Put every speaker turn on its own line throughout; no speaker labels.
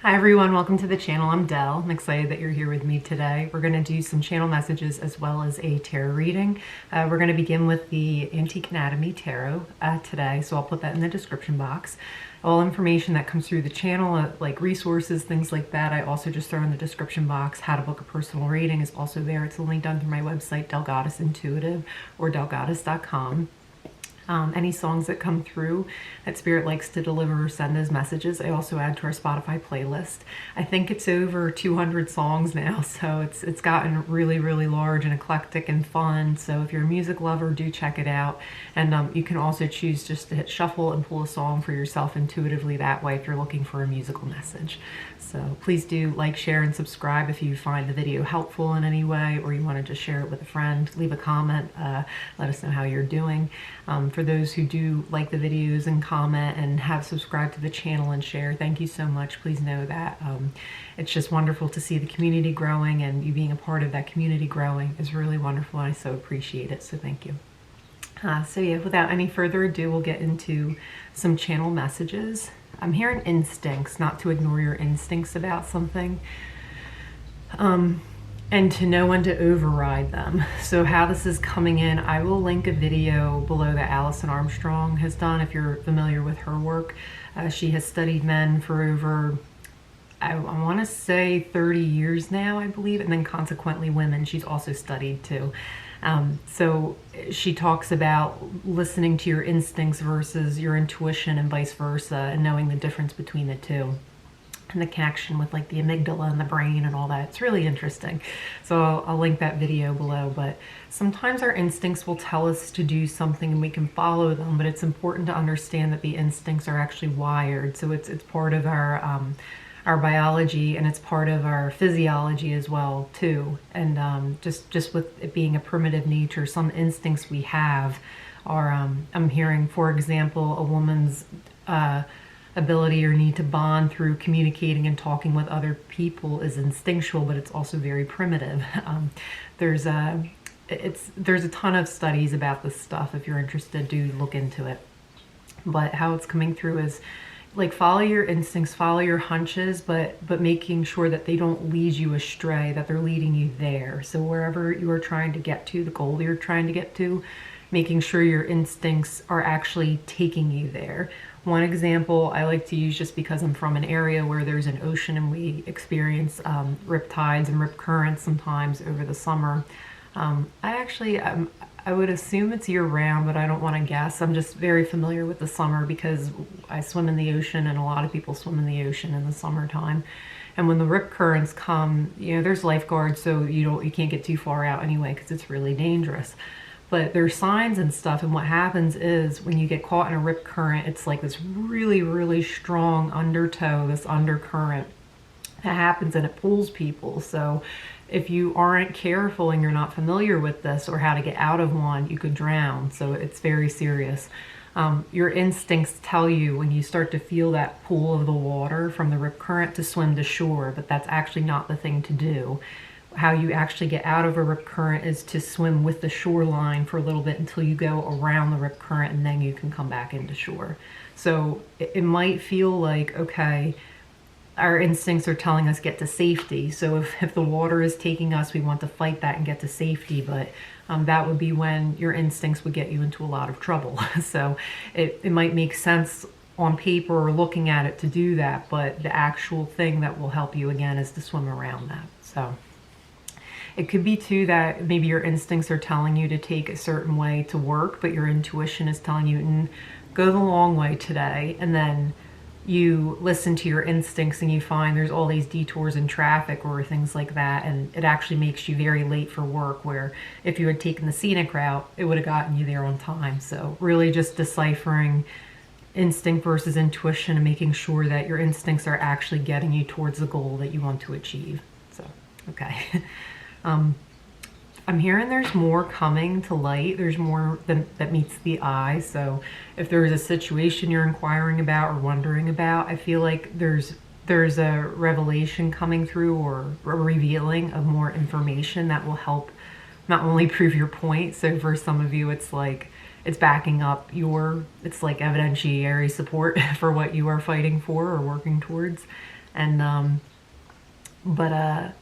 Hi everyone, welcome to the channel. I'm Dell. I'm excited that you're here with me today. We're going to do some channel messages as well as a tarot reading. We're going to begin with the Antique Anatomy Tarot today, so I'll put that in the description box. All information that comes through the channel, like resources, things like that, I also just throw in the description box. How to book a personal reading is also there. It's a link done through my website, Delle Goddess Intuitive, or dellegoddess.com. Any songs that come through that Spirit likes to deliver or send as messages, I also add to our Spotify playlist. I think it's over 200 songs now, so it's gotten really, really large and eclectic and fun. So if you're a music lover, do check it out. And you can also choose just to hit shuffle and pull a song for yourself intuitively that way if you're looking for a musical message. So please do like, share, and subscribe if you find the video helpful in any way, or you want to just share it with a friend. Leave a comment, let us know how you're doing. For those who do like the videos and comment and have subscribed to the channel and share, thank you so much. Please know that it's just wonderful to see the community growing, and you being a part of that community growing is really wonderful, and I so appreciate it, so thank you. So yeah, without any further ado, we'll get into some channel messages. I'm hearing instincts, not to ignore your instincts about something, and to know when to override them. So how this is coming in, I will link a video below that Alison Armstrong has done if you're familiar with her work. She has studied men for over, I want to say 30 years now, I believe, and then consequently women she's also studied too. So she talks about listening to your instincts versus your intuition and vice versa, and knowing the difference between the two and the connection with like the amygdala and the brain and all that. It's really interesting. So I'll link that video below. But sometimes our instincts will tell us to do something and we can follow them, but it's important to understand that the instincts are actually wired. So it's part of our biology, and it's part of our physiology as well too. And just with it being a primitive nature, some instincts we have are I'm hearing, for example, a woman's ability or need to bond through communicating and talking with other people is instinctual, but it's also very primitive. There's a ton of studies about this stuff. If you're interested, do look into it. But how it's coming through is like follow your instincts, follow your hunches, but making sure that they don't lead you astray, that they're leading you there. So wherever you are trying to get to, the goal you're trying to get to, making sure your instincts are actually taking you there. One example I like to use, just because I'm from an area where there's an ocean and we experience rip tides and rip currents sometimes over the summer. I would assume it's year-round, but I don't want to guess. I'm just very familiar with the summer because I swim in the ocean, and a lot of people swim in the ocean in the summertime. And when the rip currents come, you know, there's lifeguards, so you can't get too far out anyway because it's really dangerous. But there's signs and stuff, and what happens is when you get caught in a rip current, it's like this really, really strong undertow, this undercurrent that happens, and it pulls people. So if you aren't careful and you're not familiar with this or how to get out of one, you could drown. So it's very serious. Your instincts tell you when you start to feel that pull of the water from the rip current to swim to shore, but that's actually not the thing to do. How you actually get out of a rip current is to swim with the shoreline for a little bit until you go around the rip current, and then you can come back into shore. So it might feel like, okay, our instincts are telling us get to safety. So if the water is taking us, we want to fight that and get to safety, but that would be when your instincts would get you into a lot of trouble. So it might make sense on paper or looking at it to do that, but the actual thing that will help you again is to swim around that. So it could be too that maybe your instincts are telling you to take a certain way to work, but your intuition is telling you, go the long way today. And then you listen to your instincts and you find there's all these detours in traffic or things like that, and it actually makes you very late for work, where if you had taken the scenic route, it would have gotten you there on time. So really just deciphering instinct versus intuition and making sure that your instincts are actually getting you towards the goal that you want to achieve. So, okay. I'm hearing there's more coming to light. There's more that meets the eye. So if there's a situation you're inquiring about or wondering about, I feel like there's a revelation coming through, or a revealing of more information that will help not only prove your point. So for some of you, it's like it's backing up it's like evidentiary support for what you are fighting for or working towards. And but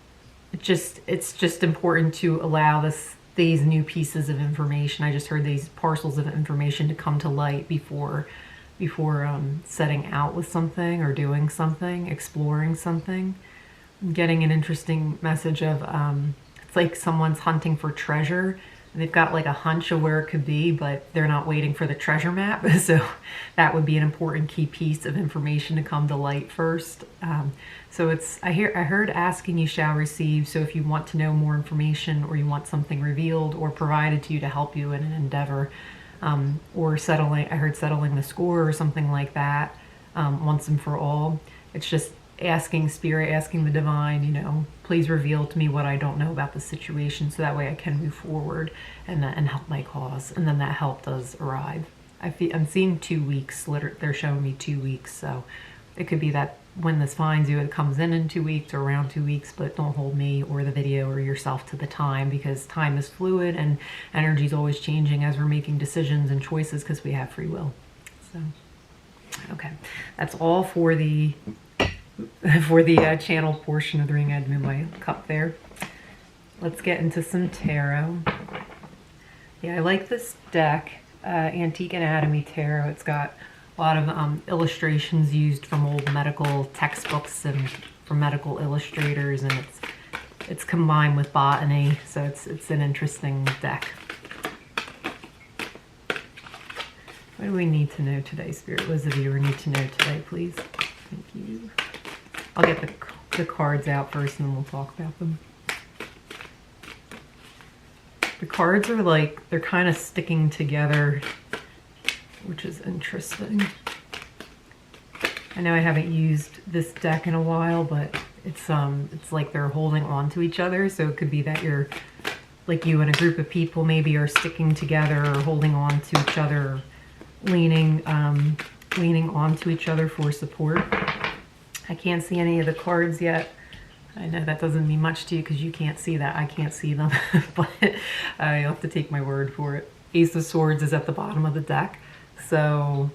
it's just important to allow these new pieces of information. I just heard these parcels of information to come to light before setting out with something or doing something, exploring something. I'm getting an interesting message of it's like someone's hunting for treasure. They've got like a hunch of where it could be, but they're not waiting for the treasure map. So that would be an important key piece of information to come to light first. So I heard asking you shall receive. So if you want to know more information, or you want something revealed or provided to you to help you in an endeavor, or settling, I heard settling the score or something like that, once and for all. It's just asking Spirit, asking the divine, you know, please reveal to me what I don't know about the situation, so that way I can move forward and help my cause. And then that help does arrive. I'm seeing 2 weeks. They're showing me 2 weeks, so it could be that when this finds you, it comes in 2 weeks or around 2 weeks. But don't hold me or the video or yourself to the time, because time is fluid and energy is always changing as we're making decisions and choices, because we have free will. So, okay, that's all for the channel portion of the reading. I had to move my cup there. Let's get into some tarot. Yeah, I like this deck, Antique Anatomy Tarot. It's got a lot of illustrations used from old medical textbooks and from medical illustrators, and it's combined with botany, so it's an interesting deck. What do we need to know today, Spirit? What does the viewer need to know today, please? Thank you. I'll get the cards out first and then we'll talk about them. The cards are like, they're kind of sticking together, which is interesting. I know I haven't used this deck in a while, but it's like they're holding on to each other. So it could be that you're, like, you and a group of people maybe are sticking together or holding on to each other, leaning onto each other for support. I can't see any of the cards yet. I know that doesn't mean much to you because you can't see that. I can't see them, but I have to take my word for it. Ace of Swords is at the bottom of the deck. So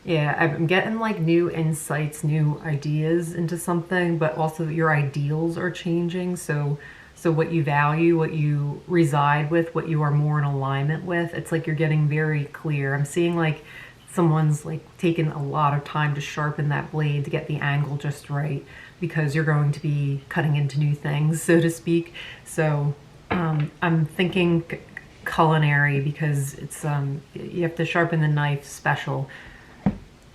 yeah, I'm getting like new insights, new ideas into something, but also your ideals are changing. So what you value, what you reside with, what you are more in alignment with, it's like you're getting very clear. I'm seeing like someone's like taken a lot of time to sharpen that blade to get the angle just right, because you're going to be cutting into new things, so to speak. So I'm thinking culinary, because it's you have to sharpen the knife special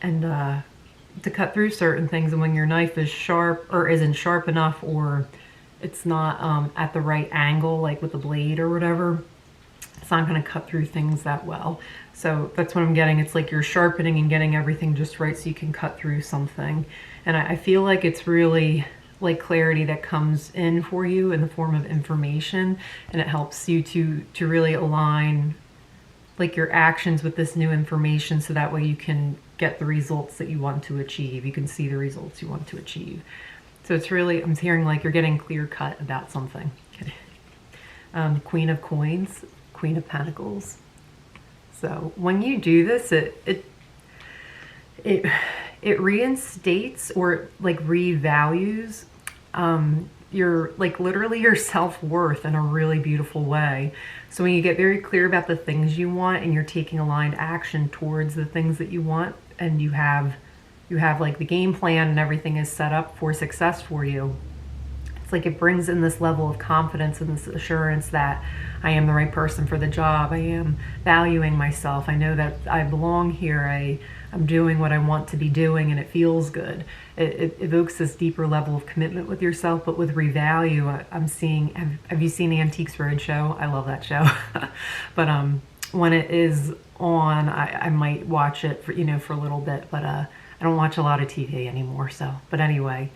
and to cut through certain things. And when your knife is sharp or isn't sharp enough, or it's not at the right angle, like with the blade or whatever, it's not going to cut through things that well. So that's what I'm getting. It's like you're sharpening and getting everything just right so you can cut through something. And I feel like it's really like clarity that comes in for you in the form of information, and it helps you to really align like your actions with this new information, so that way you can get the results that you want to achieve. You can see the results you want to achieve. So it's really, I'm hearing like you're getting clear cut about something. Queen of Coins, Queen of Pentacles. So when you do this, it reinstates or like revalues your, like, literally your self-worth in a really beautiful way. So when you get very clear about the things you want and you're taking aligned action towards the things that you want, and you have like the game plan and everything is set up for success for you, it's like it brings in this level of confidence and this assurance that I am the right person for the job. I am valuing myself. I know that I belong here. I'm doing what I want to be doing, and it feels good. It evokes this deeper level of commitment with yourself. But with revalue, I'm seeing, have you seen the Antiques Roadshow? I love that show. But when it is on, I might watch it for, for a little bit, but I don't watch a lot of TV anymore. So, but anyway,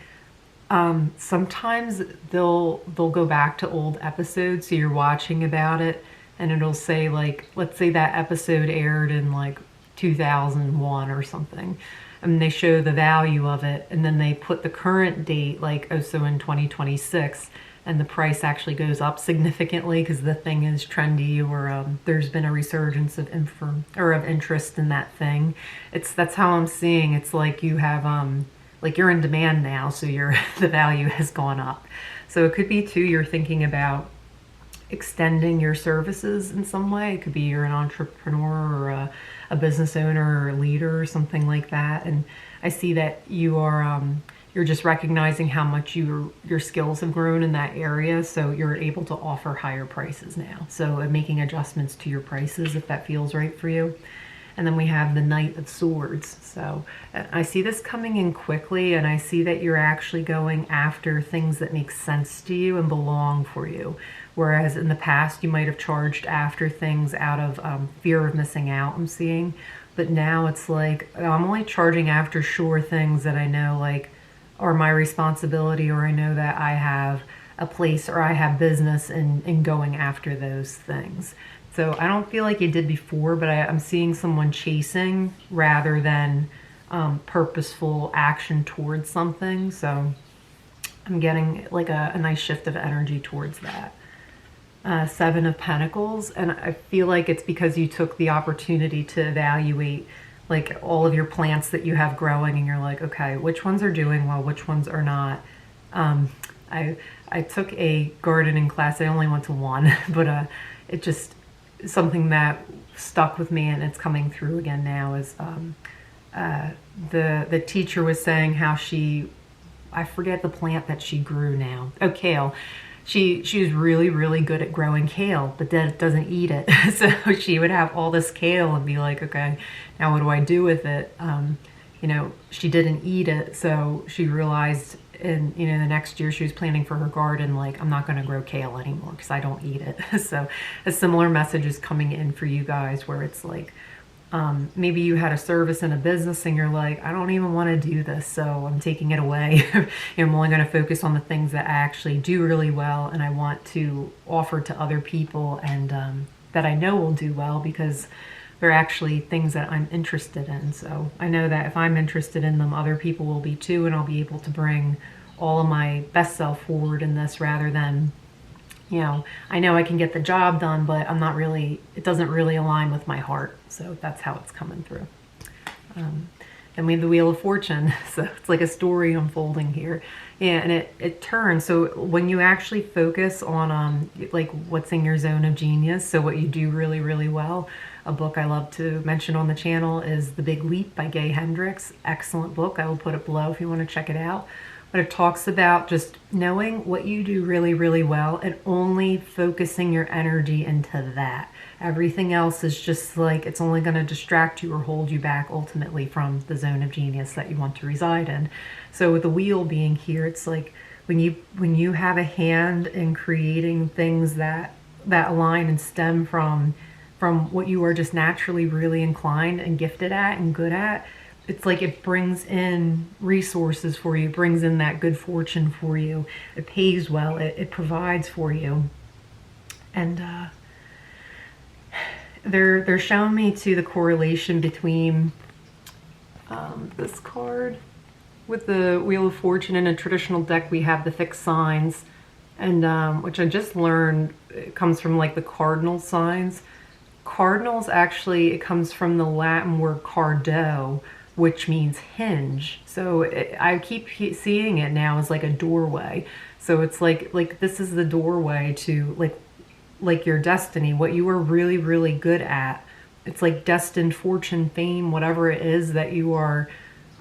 sometimes they'll go back to old episodes, so you're watching about it, and it'll say, like, let's say that episode aired in like 2001 or something, and they show the value of it, and then they put the current date, like, oh, so in 2026, and the price actually goes up significantly because the thing is trendy, or there's been a resurgence of interest in that thing. That's how I'm seeing. It's like you have like you're in demand now, so the value has gone up. So it could be too, you're thinking about extending your services in some way. It could be you're an entrepreneur or a business owner or a leader or something like that. And I see that you're just recognizing how much your skills have grown in that area, so you're able to offer higher prices now. So making adjustments to your prices if that feels right for you. And then we have the Knight of Swords. So I see this coming in quickly, and I see that you're actually going after things that make sense to you and belong for you. Whereas in the past, you might have charged after things out of fear of missing out, I'm seeing. But now it's like, I'm only charging after sure things that I know like are my responsibility, or I know that I have a place or I have business in going after those things. So I don't feel like you did before, but I'm seeing someone chasing rather than purposeful action towards something. So I'm getting like a nice shift of energy towards that. Seven of Pentacles, and I feel like it's because you took the opportunity to evaluate like all of your plants that you have growing, and you're like, okay, which ones are doing well, which ones are not. I took a gardening class. I only went to one, but it just something that stuck with me, and it's coming through again now. Is the teacher was saying how I forget the plant that she grew now. Oh, kale. She was really, really good at growing kale, but then it doesn't eat it. So she would have all this kale and be like, okay, now what do I do with it? You know, she didn't eat it. So she realized in, you know, the next year she was planning for her garden, like, I'm not going to grow kale anymore because I don't eat it. So a similar message is coming in for you guys, where it's like, maybe you had a service in a business and you're like, I don't even want to do this, so I'm taking it away. I'm only going to focus on the things that I actually do really well and I want to offer to other people, and that I know will do well because they're actually things that I'm interested in. So I know that if I'm interested in them, other people will be too, and I'll be able to bring all of my best self forward in this, rather than, you know I can get the job done, but it doesn't really align with my heart. So that's how it's coming through. Then we have the Wheel of Fortune. So it's like a story unfolding here. Yeah, and it turns. So when you actually focus on like what's in your zone of genius, so what you do really, really well. A book I love to mention on the channel is The Big Leap by Gay Hendricks. Excellent book. I will put it below if you want to check it out. But it talks about just knowing what you do really, really well and only focusing your energy into that. Everything else is just like, it's only going to distract you or hold you back ultimately from the zone of genius that you want to reside in. So with the wheel being here, it's like when you have a hand in creating things that align and stem from what you are just naturally really inclined and gifted at and good at, it's like it brings in resources for you, brings in that good fortune for you. It pays well, it provides for you. And they're showing me too the correlation between this card with the Wheel of Fortune. In a traditional deck we have the fixed signs, and which I just learned, it comes from like the cardinal signs. Cardinals, actually, it comes from the Latin word cardo, which means hinge. So I keep seeing it now as like a doorway. So it's like this is the doorway to like your destiny, what you are really, really good at. It's like destined fortune, fame, whatever it is that you are,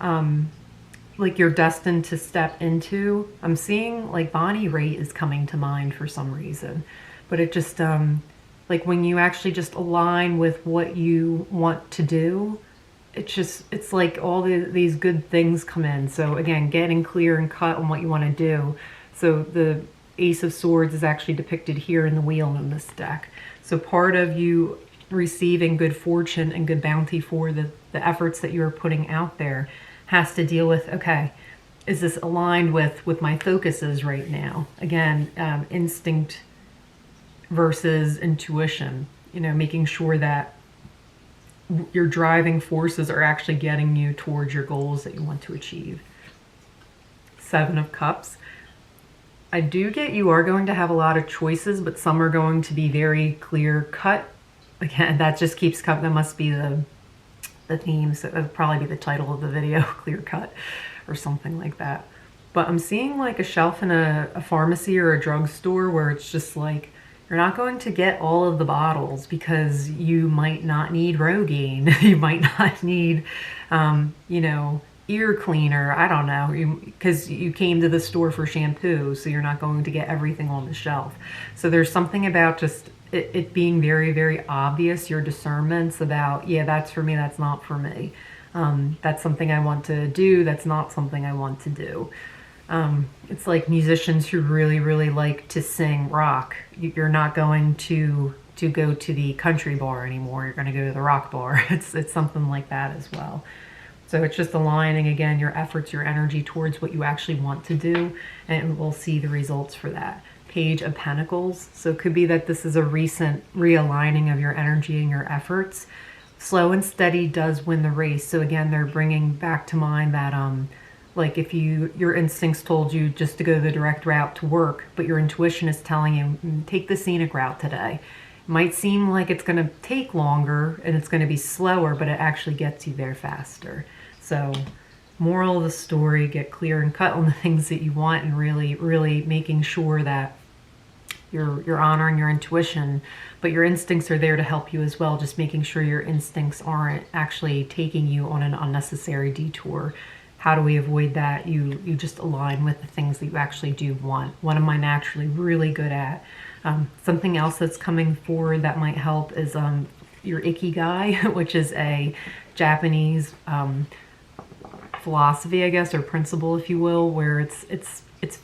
like you're destined to step into. I'm seeing like Bonnie Raitt is coming to mind for some reason, but it just, like when you actually just align with what you want to do, it's like all these good things come in. So again, getting clear and cut on what you want to do. So the Ace of Swords is actually depicted here in the wheel in this deck. So part of you receiving good fortune and good bounty for the efforts that you're putting out there has to deal with, okay, is this aligned with my focuses right now? Again, instinct versus intuition, making sure that your driving forces are actually getting you towards your goals that you want to achieve. Seven of Cups. I do get you are going to have a lot of choices, but some are going to be very clear cut. Again, that just keeps coming. That must be the theme. So that'll probably be the title of the video, clear cut. or something like that. But I'm seeing like a shelf in a pharmacy or a drugstore where it's just like, you're not going to get all of the bottles because you might not need Rogaine. You might not need, you know, ear cleaner. I don't know, because you came to the store for shampoo, so you're not going to get everything on the shelf. So there's something about just it being very, very obvious, your discernments about, yeah, that's for me, that's not for me. That's something I want to do, that's not something I want to do. It's like musicians who really, really like to sing rock. You're not going to go to the country bar anymore. You're going to go to the rock bar. It's something like that as well. So it's just aligning, again, your efforts, your energy towards what you actually want to do, and we'll see the results for that. Page of Pentacles. So it could be that this is a recent realigning of your energy and your efforts. Slow and steady does win the race. So again, they're bringing back to mind that like if your instincts told you just to go the direct route to work, but your intuition is telling you, take the scenic route today. It might seem like it's going to take longer and it's going to be slower, but it actually gets you there faster. So moral of the story, get clear and cut on the things that you want, and really, really making sure that you're honoring your intuition, but your instincts are there to help you as well. Just making sure your instincts aren't actually taking you on an unnecessary detour. How do we avoid that? You just align with the things that you actually do want. What am I naturally really good at? Something else that's coming forward that might help is your Ikigai, which is a Japanese philosophy, I guess, or principle, if you will, where it's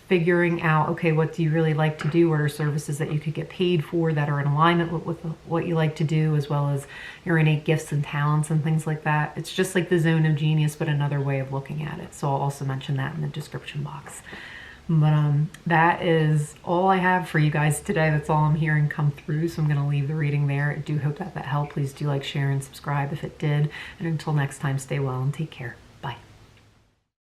figuring out, okay, what do you really like to do? What are services that you could get paid for that are in alignment with what you like to do, as well as your innate gifts and talents and things like that. It's just like the zone of genius, but another way of looking at it. So I'll also mention that in the description box. But that is all I have for you guys today. That's all I'm hearing come through. So I'm going to leave the reading there. I do hope that helped. Please do like, share, and subscribe if it did. And until next time, stay well and take care.